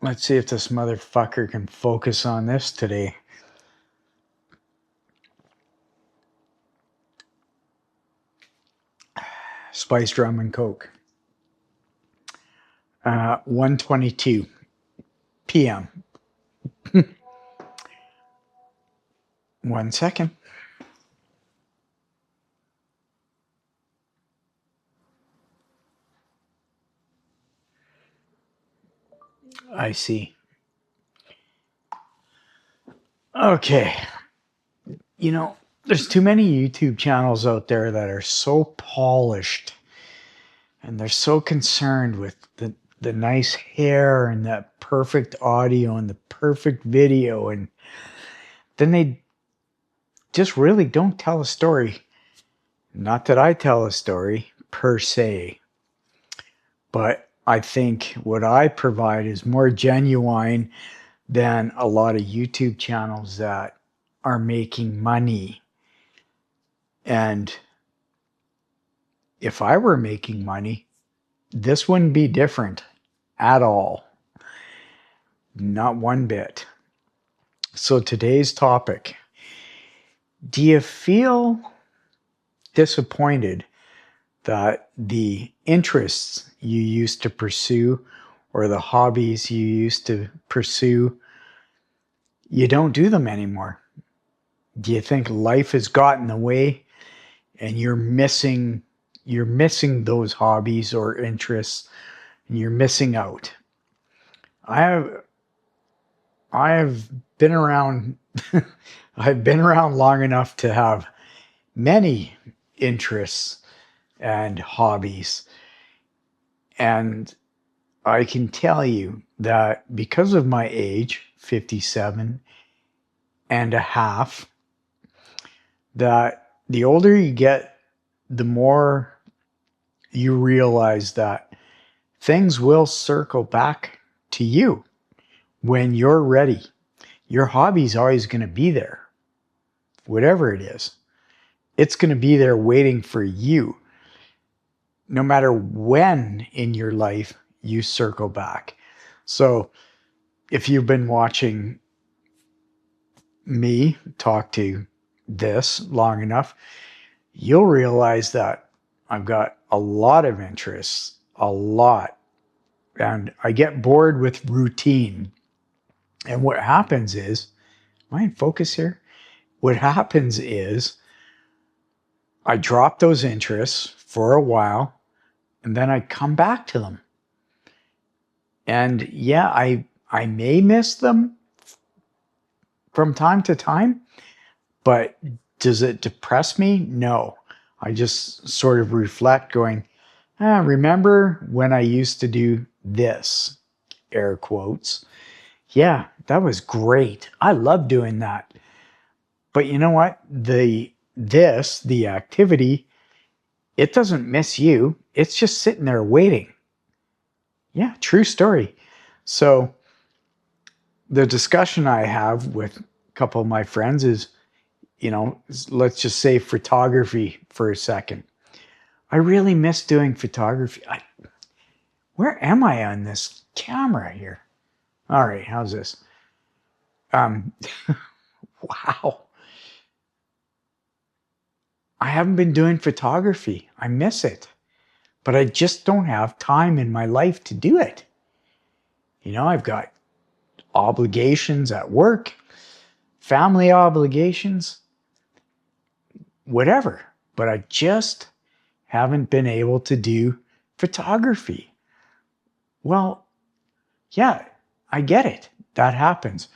Let's see if this motherfucker can focus on this today. Spiced rum and coke. 1:22 p.m. 1 second. I see. Okay. You know, there's too many YouTube channels out there that are so polished and they're so concerned with the nice hair and that perfect audio and the perfect video, and then they just really don't tell a story. Not that I tell a story per se, but I think what I provide is more genuine than a lot of YouTube channels that are making money. And if I were making money, this wouldn't be different at all. Not one bit. So today's topic: do you feel disappointed that the interests you used to pursue or the hobbies you used to pursue, you don't do them anymore? Do you think life has gotten in the way and you're missing those hobbies or interests, and you're missing out? I have been around I've been around long enough to have many interests and hobbies, and I can tell you that because of my age, 57 and a half, that the older you get, the more you realize that things will circle back to you when you're ready. Your hobby's always going to be there. Whatever it is, it's going to be there waiting for you, no matter when in your life you circle back. So if you've been watching me talk to this long enough, you'll realize that I've got a lot of interests, a lot. And I get bored with routine. And what happens is, am I in focus here? What happens is I drop those interests for a while and then I come back to them. And yeah, I may miss them from time to time, but does it depress me? No. I just sort of reflect going, remember when I used to do this, air quotes. Yeah, that was great. I love doing that. But you know what? The activity, it doesn't miss you. It's just sitting there waiting. Yeah, true story. So the discussion I have with a couple of my friends is, let's just say photography for a second. I really miss doing photography. Where am I on this camera here? All right, how's this? Wow. I haven't been doing photography. I miss it. But I just don't have time in my life to do it. I've got obligations at work, family obligations, whatever. But I just haven't been able to do photography. Well, yeah, I get it. That happens.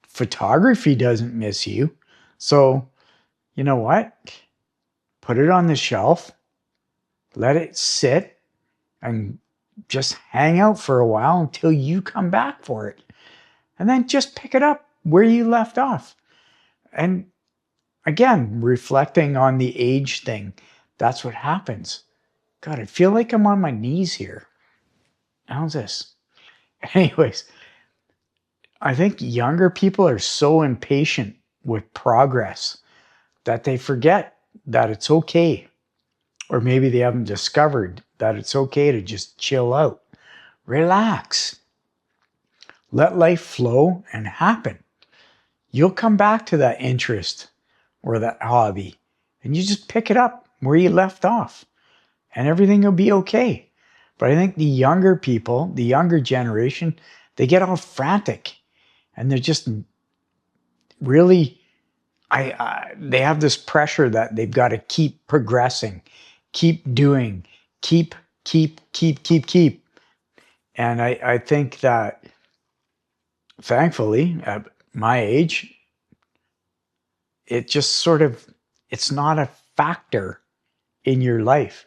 Photography doesn't miss you. So, you know what? Put it on the shelf, let it sit, and just hang out for a while until you come back for it. And then just pick it up where you left off. And again, reflecting on the age thing, that's what happens. God, I feel like I'm on my knees here. How's this? Anyways, I think younger people are so impatient with progress that they forget that it's okay. Or maybe they haven't discovered that it's okay to just chill out, relax, Let life flow and happen. You'll come back to that interest or that hobby, and you just pick it up where you left off, and everything will be okay. But I think the younger people, the younger generation, they get all frantic, and they're just really, they have this pressure that they've got to keep progressing, keep doing, keep. And I think that, thankfully, at my age, it just sort of, it's not a factor in your life.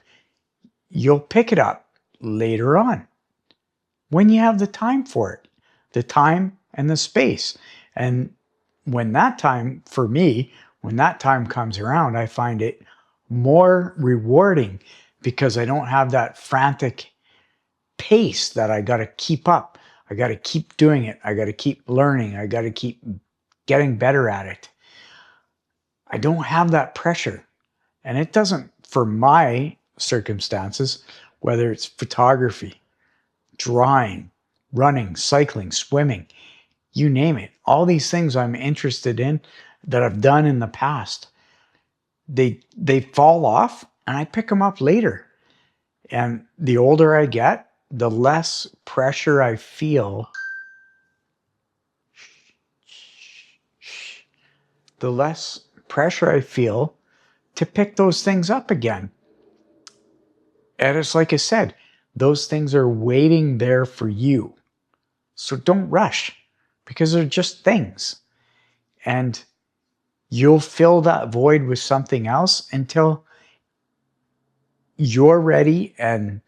You'll pick it up later on when you have the time for it, the time and the space. And when that time, for me, when that time comes around, I find it more rewarding because I don't have that frantic pace that I got to keep up. I got to keep doing it. I got to keep learning. I got to keep getting better at it. I don't have that pressure. And it doesn't, for my circumstances, whether it's photography, drawing, running, cycling, swimming, you name it. All these things I'm interested in that I've done in the past, they fall off and I pick them up later. And the older I get, the less pressure I feel. The less pressure I feel to pick those things up again. And it's like I said, those things are waiting there for you. So don't rush, because they're just things. And you'll fill that void with something else until you're ready and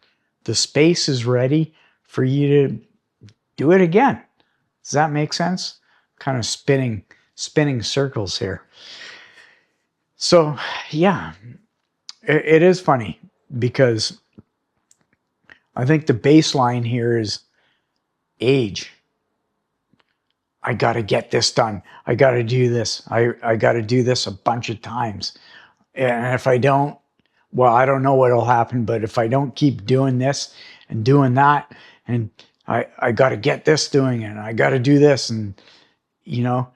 the space is ready for you to do it again. Does that make sense? Kind of spinning circles here. So yeah, it is funny because I think the baseline here is age. I got to get this done. I got to do this. I got to do this a bunch of times. And if I don't, well, I don't know what'll happen, but if I don't keep doing this and doing that, and I got to get this doing, and I got to do this, and you know,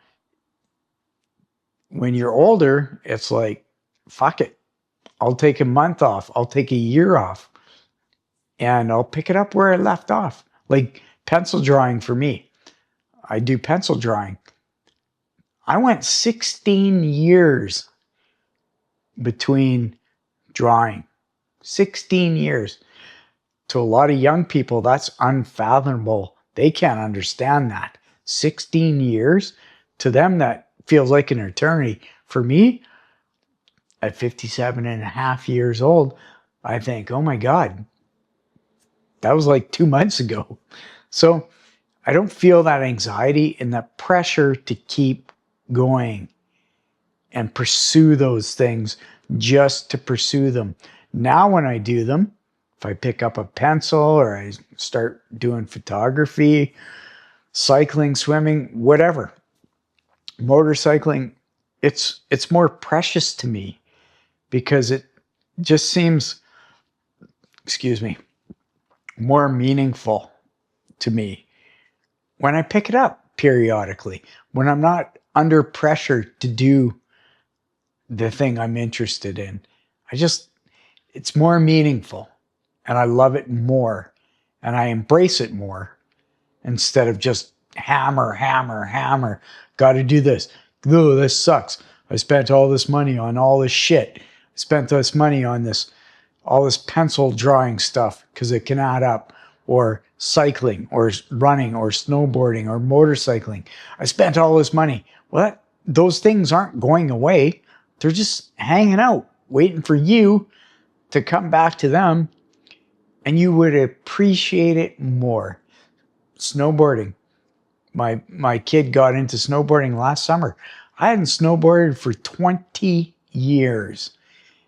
when you're older, it's like, fuck it. I'll take a month off. I'll take a year off, and I'll pick it up where I left off. Like pencil drawing for me. I do pencil drawing. I went 16 years between drawing. 16 years. To a lot of young people, that's unfathomable. They can't understand that. 16 years, to them, that feels like an eternity. For me, at 57 and a half years old, I think, oh my God, that was like 2 months ago. So I don't feel that anxiety and that pressure to keep going and pursue those things just to pursue them. Now when I do them, if I pick up a pencil or I start doing photography, cycling, swimming, whatever, motorcycling, it's more precious to me because it just seems, more meaningful to me when I pick it up periodically, when I'm not under pressure to do the thing I'm interested in. It's more meaningful, and I love it more, and I embrace it more instead of just hammer. Got to do this. Oh, this sucks. I spent all this money on all this shit. I spent this money on all this pencil drawing stuff because it can add up. Or cycling, or running, or snowboarding, or motorcycling. I spent all this money. Well, those things aren't going away. They're just hanging out, waiting for you to come back to them, and you would appreciate it more. Snowboarding. My kid got into snowboarding last summer. I hadn't snowboarded for 20 years.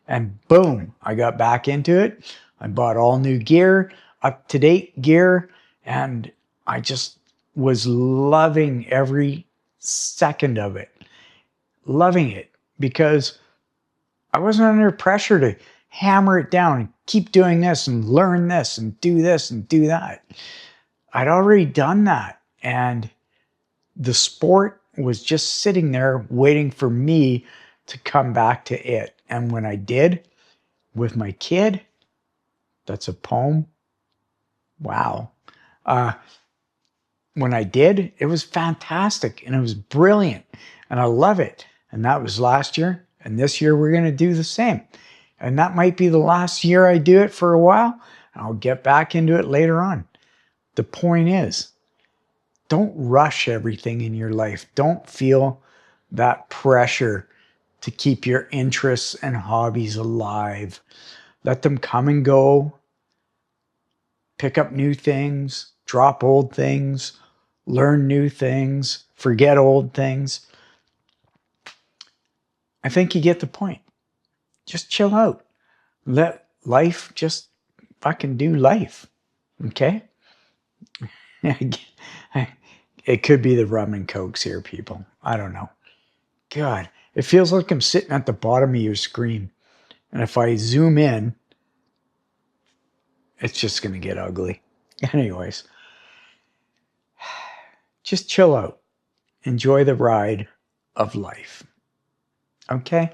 And boom, I got back into it. I bought all new gear, up-to-date gear, and I just was loving every second of it. Loving it because I wasn't under pressure to hammer it down and keep doing this and learn this and do that. I'd already done that, And the sport was just sitting there waiting for me to come back to it. And when I did with my kid, that's a poem. Wow. Uh, when I did, it was fantastic and it was brilliant and I love it. And that was last year. And this year we're going to do the same. And that might be the last year I do it for a while. I'll get back into it later on. The point is, don't rush everything in your life. Don't feel that pressure to keep your interests and hobbies alive. Let them come and go. Pick up new things, drop old things, learn new things, forget old things. I think you get the point. Just chill out. Let life just fucking do life. Okay? It could be the rum and cokes here, people. I don't know. God, it feels like I'm sitting at the bottom of your screen. And if I zoom in, it's just going to get ugly. Anyways, just chill out. Enjoy the ride of life. Okay?